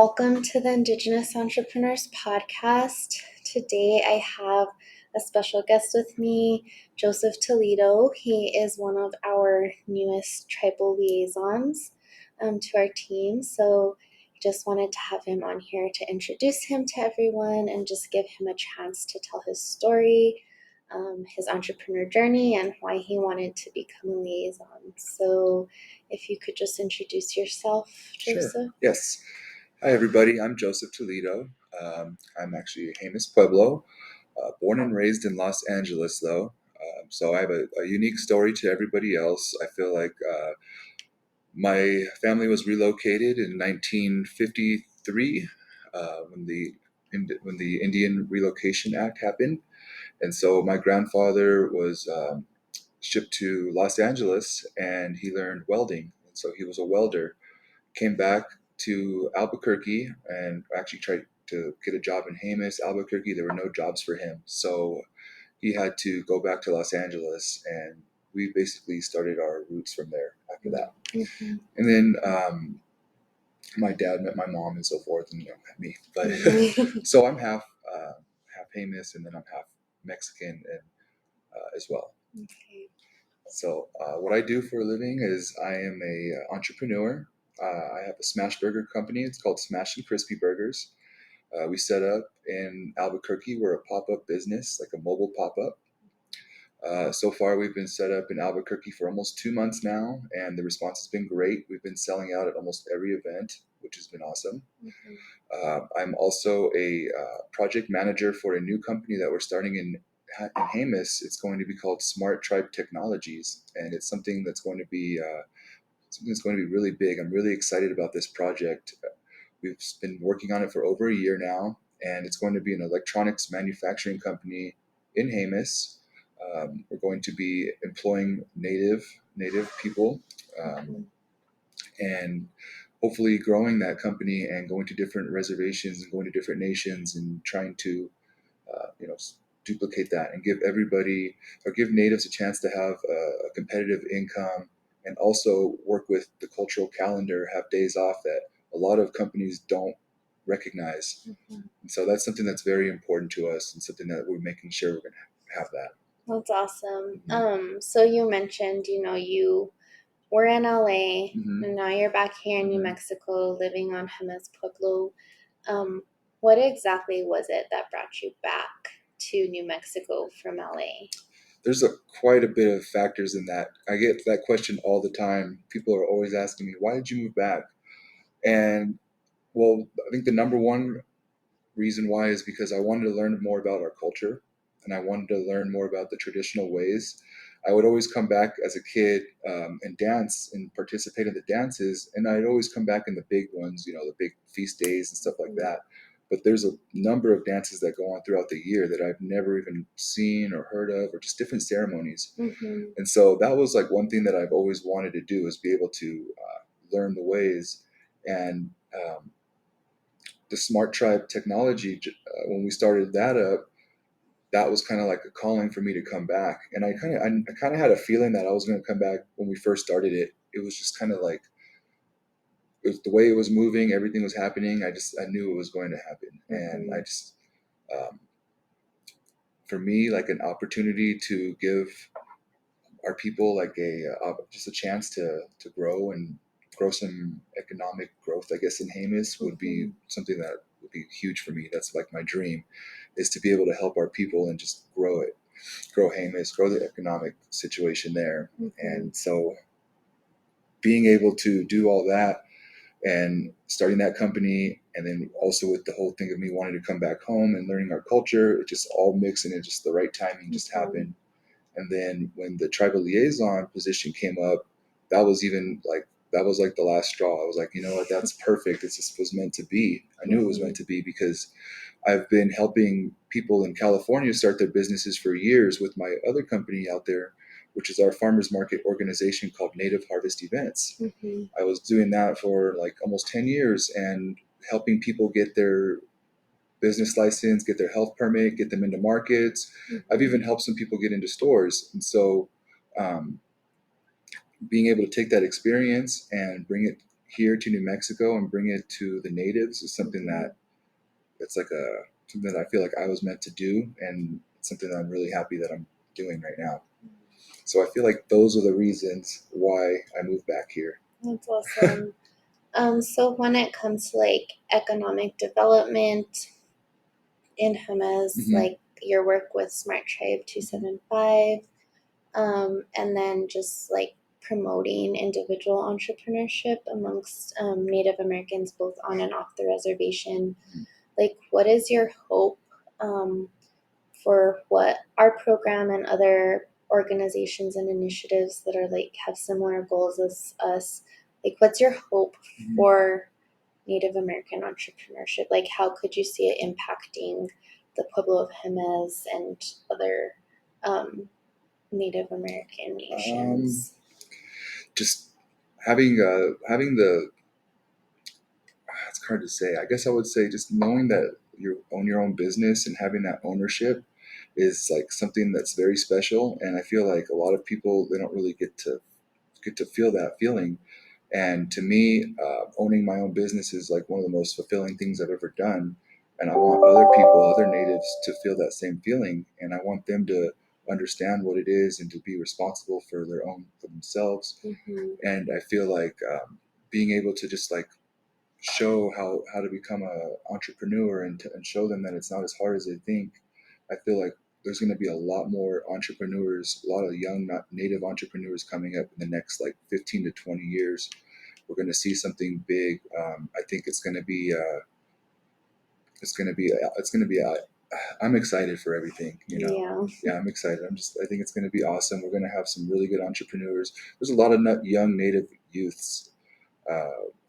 Welcome to the Indigenous Entrepreneurs Podcast. Today I have a special guest with me, Joseph Toledo. He is one of our newest tribal liaisons to our team. So I just wanted to have him on here to introduce him to everyone and just give him a chance to tell his story, his entrepreneur journey, and why he wanted to become a liaison. So if you could just introduce yourself, Joseph. Sure. Yes. Hi, everybody. I'm Joseph Toledo. I'm actually Jemez Pueblo, born and raised in Los Angeles, though. So I have a unique story to everybody else. I feel like my family was relocated in 1953 when the Indian Relocation Act happened, and so my grandfather was shipped to Los Angeles, and he learned welding. And so he was a welder. Came back to Albuquerque and actually tried to get a job in Jemez, Albuquerque. There were no jobs for him. So he had to go back to Los Angeles, and we basically started our roots from there after that. Mm-hmm. And then my dad met my mom and so forth, and met me. But so I'm half Jemez, and then I'm half Mexican and as well. Okay. So what I do for a living is I am a entrepreneur. I have a Smashburger company. It's called Smash and Crispy Burgers. We set up in Albuquerque. We're a pop-up business, like a mobile pop-up. So far, we've been set up in Albuquerque for almost 2 months now, and the response has been great. We've been selling out at almost every event, which has been awesome. Mm-hmm. I'm also a project manager for a new company that we're starting in Jemez. It's going to be called Smart Tribe Technologies, and it's something that's going to be really big. I'm really excited about this project. We've been working on it for over a year now, and it's going to be an electronics manufacturing company in Jemez. We're going to be employing native people, and hopefully growing that company and going to different reservations and going to different nations and trying to duplicate that and give everybody or give natives a chance to have a competitive income, and also work with the cultural calendar, have days off that a lot of companies don't recognize. Mm-hmm. And so that's something that's very important to us, and something that we're making sure we're going to have that. That's awesome. Mm-hmm. So you mentioned, you were in LA, Mm-hmm. and now you're back here in New Mm-hmm. Mexico living on Jemez Pueblo. What exactly was it that brought you back to New Mexico from LA? There's quite a bit of factors in that. I get that question all the time. People are always asking me, why did you move back? And well, I think the number one reason why is because I wanted to learn more about our culture, and I wanted to learn more about the traditional ways. I would always come back as a kid and dance and participate in the dances, and I'd always come back in the big ones, the big feast days and stuff like that. But there's a number of dances that go on throughout the year that I've never even seen or heard of, or just different ceremonies. Mm-hmm. And so that was like one thing that I've always wanted to do, is be able to learn the ways. And the Smart Tribe technology, when we started that up, that was kind of like a calling for me to come back. And I kind of had a feeling that I was going to come back when we first started it. It was just kind of like, it was the way it was moving, everything was happening. I knew it was going to happen. Mm-hmm. And I just, for me, like an opportunity to give our people like just a chance to grow and grow some economic growth, I guess, in Jemez would be something that would be huge for me. That's like my dream, is to be able to help our people and just grow Jemez, grow the economic situation there. Mm-hmm. And so being able to do all that and starting that company, and then also with the whole thing of me wanting to come back home and learning our culture, it just all mixed, and it just the right timing just happened. And then when the tribal liaison position came up, that was like the last straw. I was like, you know what, that's perfect. It just was meant to be. I knew it was meant to be, because I've been helping people in California start their businesses for years with my other company out there, which is our farmers market organization called Native Harvest Events. Mm-hmm. I was doing that for like almost 10 years and helping people get their business license, get their health permit, get them into markets. Mm-hmm. I've even helped some people get into stores. And so being able to take that experience and bring it here to New Mexico and bring it to the natives is something that it's like something that I feel like I was meant to do, and it's something that I'm really happy that I'm doing right now. So I feel like those are the reasons why I moved back here. That's awesome. So when it comes to like economic development in Jemez, Mm-hmm. like your work with Smart Tribe 275, and then just like promoting individual entrepreneurship amongst Native Americans both on and off the reservation, like what is your hope for what our program and other organizations and initiatives that are like have similar goals as us, like what's your hope Mm-hmm. for Native American entrepreneurship? Like how could you see it impacting the Pueblo of Jemez and other Native American nations? Just having the it's hard to say. I guess I would say just knowing that you own your own business and having that ownership is like something that's very special. And I feel like a lot of people they don't really get to feel that feeling. And to me, owning my own business is like one of the most fulfilling things I've ever done. And I want other people, other natives, to feel that same feeling. And I want them to understand what it is and to be responsible for themselves. Mm-hmm. And I feel like being able to just like show how to become a entrepreneur and show them that it's not as hard as they think. I feel like there's going to be a lot more entrepreneurs, a lot of young not native entrepreneurs coming up in the next like 15 to 20 years. We're going to see something big. I think it's going to be I'm excited for everything, you know. Yeah. Yeah, I'm excited. I think it's going to be awesome. We're going to have some really good entrepreneurs. There's a lot of young native youths.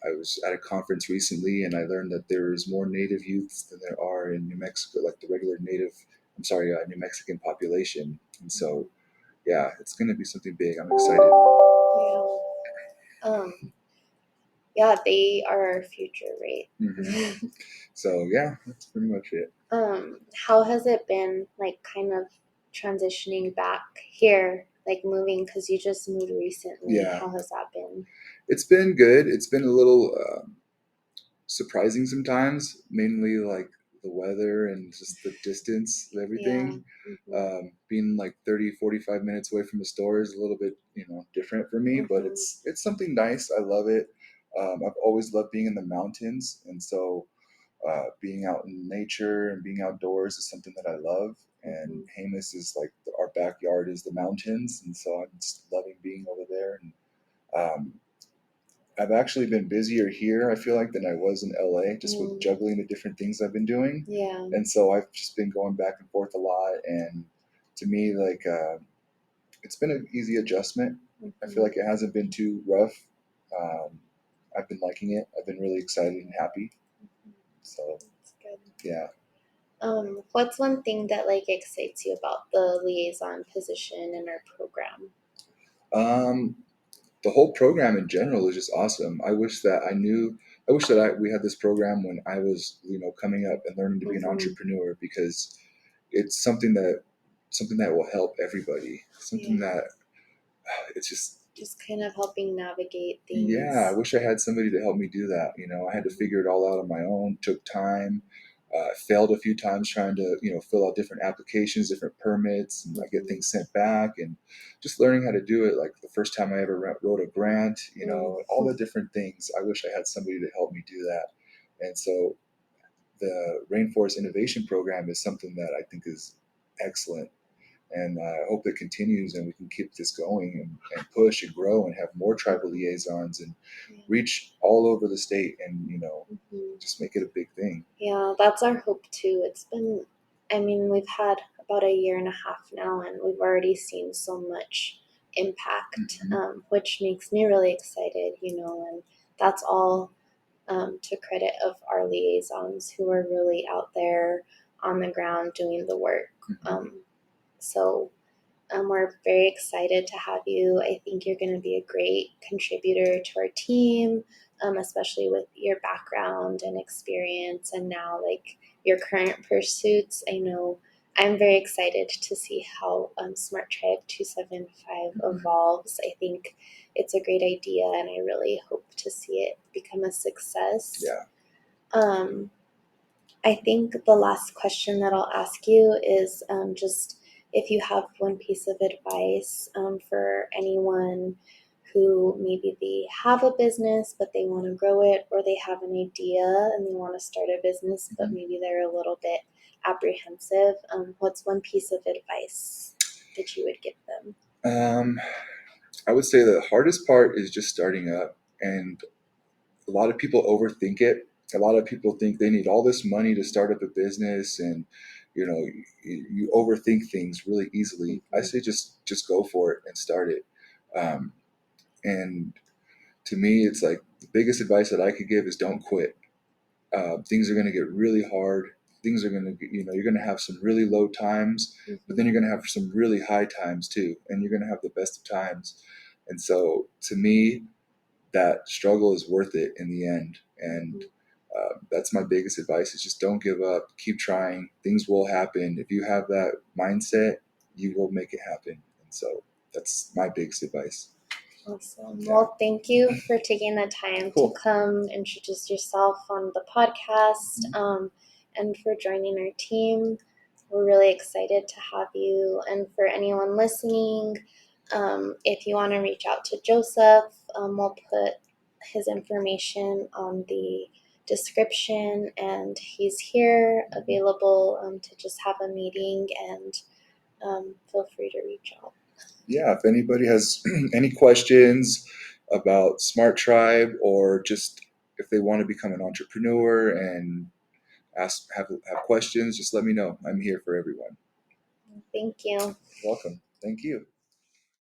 I was at a conference recently and I learned that there is more native youths than there are in New Mexico, like the regular New Mexican population. And so, yeah, it's going to be something big. I'm excited. Yeah. Um, yeah, they are our future, right? Hmm. So, yeah, that's pretty much it. How has it been like kind of transitioning back here, like moving because you just moved recently? Yeah, How has that been? it's been good. It's been a little surprising sometimes, mainly like the weather and just the distance of Yeah. everything. Mm-hmm. Being like 30, 45 minutes away from the store is a little bit, different for me, but Mm-hmm. it's something nice. I love it. I've always loved being in the mountains. And so being out in nature and being outdoors is something that I love. And Mm-hmm. Jemez is like our backyard is the mountains. And so I'm just loving being over there. And um, I've actually been busier here, I feel like, than I was in LA, just with Mm. juggling the different things I've been doing. Yeah. And so I've just been going back and forth a lot. And to me, like, it's been an easy adjustment. I feel Mm-hmm. like it hasn't been too rough. Um, I've been liking it. I've been really excited and happy. So, That's good. yeah. What's one thing that like excites you about the liaison position in our program? Um, the whole program in general is just awesome. I wish that we had this program when I was, coming up and learning to be an Mm-hmm. entrepreneur because it's something that will help everybody. Something Yeah. that it's Just kind of helping navigate yeah, I things. wish I had somebody to help me do that. I had to figure it all out on my own, took time, failed a few times trying to, fill out different applications, different permits, and I get Mm-hmm. things sent back and just learning how to do it. Like the first time I ever wrote a grant, all Mm-hmm. the different things. I wish I had somebody to help me do that. And so the Rainforest Innovation Program is something that I think is excellent and I hope it continues and we can keep this going and push and grow and have more tribal liaisons and Yeah. reach all over the state and Mm-hmm. just make it a big thing. Yeah, that's our hope too. It's been, I mean, we've had about a year and a half now, and we've already seen so much impact, Hmm. which makes me really excited, and that's all to credit of our liaisons who are really out there on the ground doing the work. Hmm. Um, so we're very excited to have you. I think you're going to be a great contributor to our team, especially with your background and experience, and now like your current pursuits. I know I'm very excited to see how Smart Tribe 275 evolves. I think it's a great idea, and I really hope to see it become a success. Yeah. Um, I think the last question that I'll ask you is just if you have one piece of advice for anyone who maybe they have a business but they want to grow it, or they have an idea and they want to start a business but maybe they're a little bit apprehensive. What's one piece of advice that you would give them? I would say the hardest part is just starting up, and a lot of people overthink it. A lot of people think they need all this money to start up a business, and you overthink things really easily. I say just go for it and start it. Um, and to me, it's like the biggest advice that I could give is don't quit. Things are going to get really hard. Things are going to, you're going to have some really low times, but then you're going to have some really high times too, and you're going to have the best of times. And so, to me, that struggle is worth it in the end. And that's my biggest advice: is just don't give up. Keep trying. Things will happen. If you have that mindset, you will make it happen. And so, that's my biggest advice. Awesome. Well, thank you for taking the time to come introduce yourself on the podcast, and for joining our team. We're really excited to have you. And for anyone listening, if you want to reach out to Joseph, we'll put his information on the description, and he's here available to just have a meeting, and feel free to reach out. Yeah, if anybody has any questions about Smart Tribe, or just if they want to become an entrepreneur and have questions, just let me know. I'm here for everyone. Thank you. Welcome. Thank you.